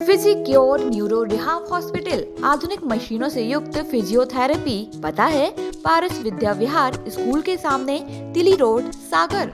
Physicure neuro rehab hospital आधुनिक मशीनों से युक्त फिजियोथेरेपी। पता है पारस विद्या विहार स्कूल के सामने, तिली रोड, सागर।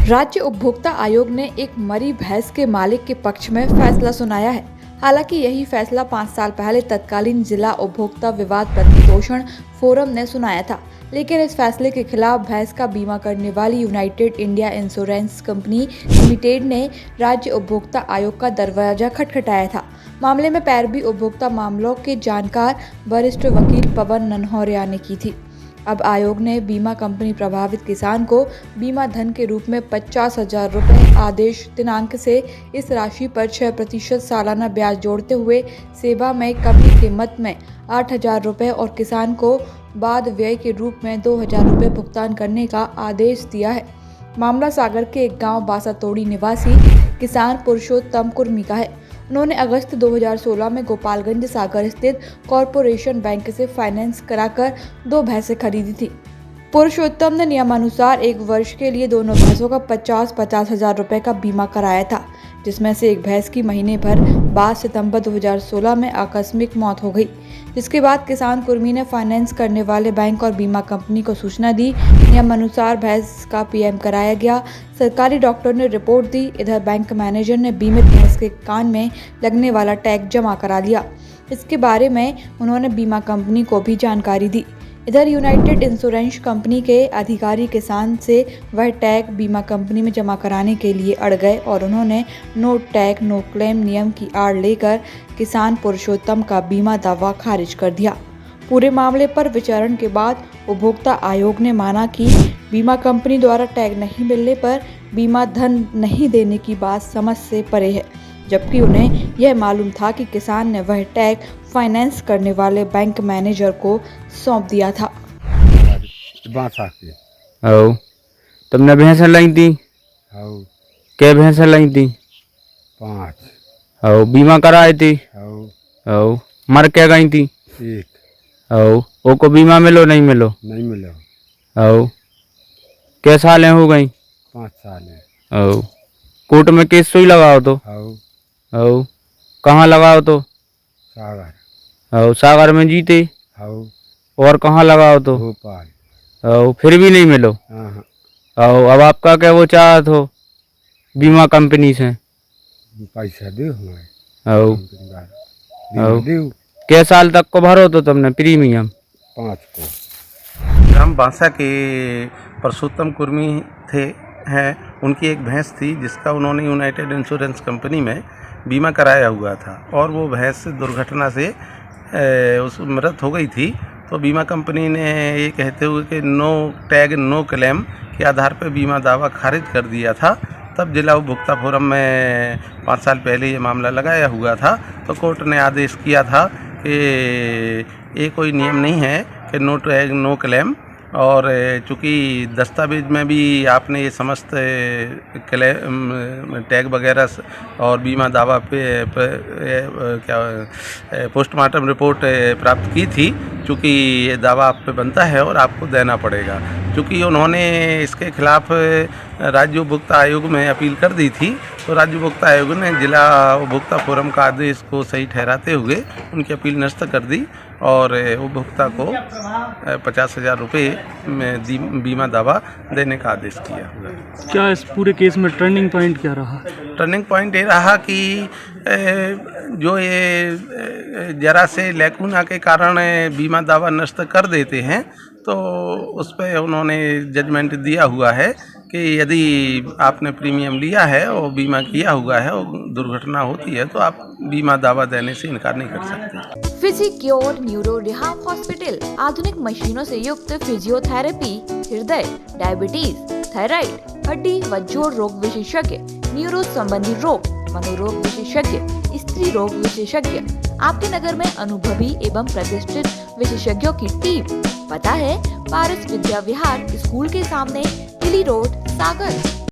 राज्य उपभोक्ता आयोग ने एक मरी भैंस के मालिक के पक्ष में फैसला सुनाया है। हालांकि यही फैसला 5 साल पहले तत्कालीन जिला उपभोक्ता विवाद प्रतितोषण फोरम ने सुनाया था, लेकिन इस फैसले के खिलाफ भैंस का बीमा करने वाली United India insurance company limited ने राज्य उपभोक्ता आयोग का दरवाजा खटखटाया था। मामले में पैरवी उपभोक्ता मामलों के जानकार वरिष्ठ वकील पवन ननहौरिया ने की थी। अब आयोग ने बीमा कंपनी प्रभावित किसान को बीमा धन के रूप में 50,000 रुपये आदेश दिनांक से इस राशि पर 6% सालाना ब्याज जोड़ते हुए सेवा में कमी कीमत में 8,000 रुपये और किसान को बाद व्यय के रूप में 2,000 रुपये भुगतान करने का आदेश दिया है। मामला सागर के एक गांव बासातोड़ी निवासी किसान पुरुषोत्तम कुर्मी का है। उन्होंने अगस्त 2016 में गोपालगंज सागर स्थित कॉरपोरेशन बैंक से फाइनेंस कराकर 2 भैंसें खरीदी थी। पुरुषोत्तम ने नियमानुसार 1 वर्ष के लिए दोनों भैंसों का 50 हजार रुपए का बीमा कराया था, जिसमें से एक भैंस की महीने भर बाद सितंबर 2016 में आकस्मिक मौत हो गई। जिसके बाद किसान कुर्मी ने फाइनेंस करने वाले बैंक और बीमा कंपनी को सूचना दी। नियमानुसार भैंस का पीएम कराया गया। सरकारी डॉक्टर ने रिपोर्ट दी। इधर बैंक मैनेजर ने बीमित भैंस के कान में लगने वाला टैग जमा करा लिया। इसके बारे में उन्होंने बीमा कंपनी को भी जानकारी दी। इधर यूनाइटेड इंश्योरेंस कंपनी के अधिकारी किसान से वह टैग बीमा कंपनी में जमा कराने के लिए अड़ गए और उन्होंने नो टैग नो क्लेम नियम की आड़ लेकर किसान पुरुषोत्तम का बीमा दावा खारिज कर दिया। पूरे मामले पर विचारण के बाद उपभोक्ता आयोग ने माना कि बीमा कंपनी द्वारा टैग नहीं मिलने पर बीमा धन नहीं देने की बात समझ से परे है, जबकि उन्हें यह मालूम था कि किसान ने वह टैग फाइनेंस करने वाले बैंक मैनेजर को सौंप दिया था। तुमने भैंसा लाई थी? क्या भैंसा लाई थी? 5। बीमा कराए थी? मर क्या गई थी? 1। ओ को बीमा मिलो नहीं मिलो? नहीं मिला। क्या साल हो गई? 5 साल है। कोर्ट में केस सोई लगाओ तो? कहाँ लगाओ तो? सागर। सागर में जीते? और कहाँ लगाओ तो? भोपाल। फिर भी नहीं मिलो? अब आपका क्या वो चाहत हो बीमा कंपनी से? पैसा दे हमारे। क्या साल तक को भरो तो तुमने प्रीमियम? 5 को। हम बांसा के पुरुषोत्तम कुर्मी हैं। उनकी एक भैंस थी जिसका उन्होंने यूनाइटेड इंश्योरेंस कंपनी में बीमा कराया हुआ था और वो भैंस दुर्घटना से उस मृत हो गई थी। तो बीमा कंपनी ने ये कहते हुए कि नो टैग नो क्लेम के आधार पर बीमा दावा खारिज कर दिया था। तब जिला उपभोक्ता फोरम में 5 साल पहले ये मामला लगाया हुआ था। तो कोर्ट ने आदेश किया था कि ये कोई नियम नहीं है कि नो टैग नो क्लेम, और चूँकि दस्तावेज में भी आपने ये समस्त टैग वगैरह और बीमा दावा पे पोस्टमार्टम रिपोर्ट प्राप्त की थी, चूँकि ये दावा आप पे बनता है और आपको देना पड़ेगा। चूँकि उन्होंने इसके खिलाफ राज्य उपभोक्ता आयोग में अपील कर दी थी, तो राज्य उपभोक्ता आयोग ने जिला उपभोक्ता फोरम का आदेश को सही ठहराते हुए उनकी अपील निरस्त कर दी और उपभोक्ता को 50,000 रुपये में बीमा दावा देने का आदेश किया। क्या इस पूरे केस में टर्निंग पॉइंट क्या रहा? टर्निंग पॉइंट ये रहा कि जो ये जरा से लैकुना के कारण बीमा दावा नष्ट कर देते हैं, तो उस पर उन्होंने जजमेंट दिया हुआ है कि यदि आपने प्रीमियम लिया है और बीमा किया हुआ है और दुर्घटना होती है तो आप बीमा दावा देने से इनकार नहीं कर सकते। फिजिक्योर न्यूरो रिहाब हॉस्पिटल आधुनिक मशीनों से युक्त फिजियोथेरेपी, हृदय, डायबिटीज, थायराइड, हड्डी व जोड़ रोग विशेषज्ञ, न्यूरो संबंधी रोग, मनोरोग विशेषज्ञ, स्त्री रोग विशेषज्ञ। आपके नगर में अनुभवी एवं प्रतिष्ठित विशेषज्ञों की टीम। पता है पारस विद्या विहार स्कूल के सामने, तिली रोड, सागर।